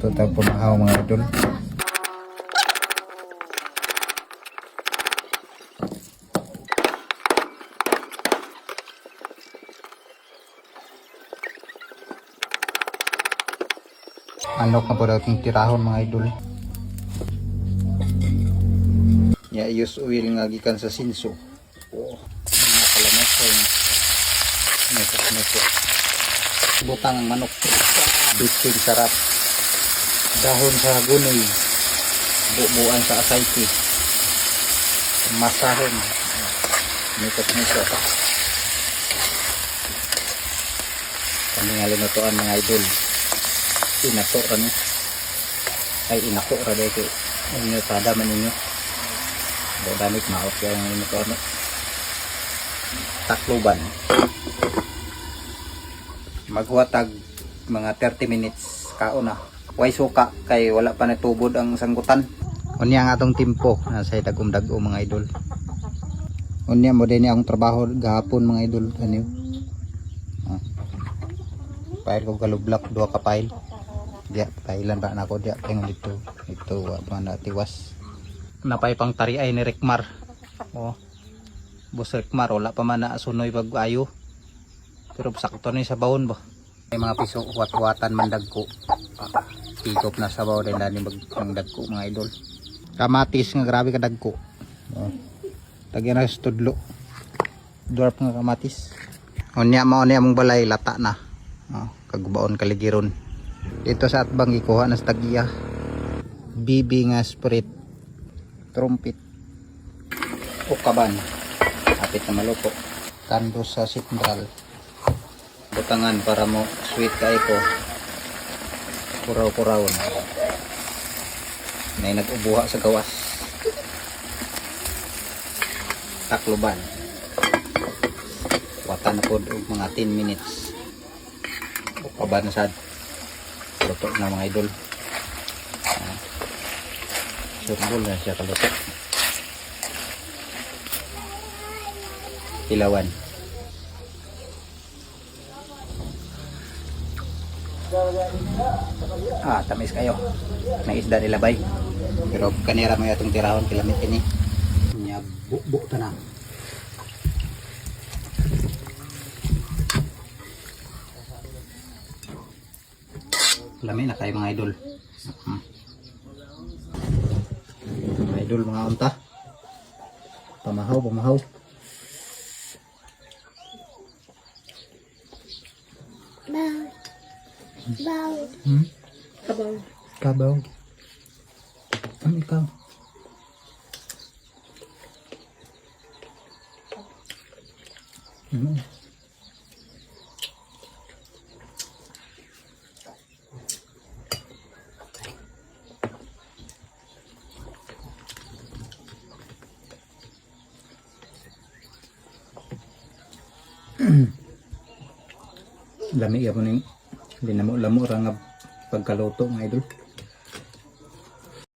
Luto tayo pumahaw mga idol. Anok na po daw itong tirahon mga idol. Ya, use oil nga gikan sa sinso. Oh, nakalamas ko yung meso. Butang ang manok. Biting sarap. Dahon sa gunay. Buuan sa asayki. Masahon. Meso. Kami nga linutuan mga idol. Inaso ra ni. Ay inako ra dai kay inyo tada man ninyo. Damit maot yung linutuan. Takloban. Maghuwatag mga 30 minutes kaon na. Way suka kay wala pa natubod ang sanggutan. Unya nga atong timpo nasa dagom-dago mga idol. Unya mo din akong trabaho gahapon mga idol kanyo. Pail ko galublak 2 ka pail. Diya pailan ba nako diya tingon dito. Ito wa na tiwas. Napay pang tariay ni Rekmar. Oh. Boss Rekmar wala pa man na sunoy pag ayo. Pero sakto ni sa bawon ba. May mga piso wat-watan man dagko. Higop na sa bawon din dani mag dagko mga idol. Kamatis nga grabe ka dagko. Oh. Tagyan na sa tudlo. Dwarf nga kamatis. Unya mao ni among balay lata na. Oh, kagbaon kaligiron. Dito sa atbang ikuha na sa tagiya. Bibi nga spirit. Trumpet. Ukaban. Apit na malupo. Kando sa sitral. Butangan para mo sweet kay ko. Kuraw-kurawon. May nag-ubuha sa gawas. Takloban. Watan po mga 10 minutes. Ukaban sad. Luto na mga idol. Surbol na siya kaluto. Ilawan. Tamis kayo. May isda nilabay. Pero kanira mo itong tirahon kilamit ini. Nya buk-buk ta na. Lami na kayo mga idol. Mga idol mga unta. Pamahaw. Kabaw. Ano ikaw? Lami ya po ning lamo ra nga pagkaluto mga idol.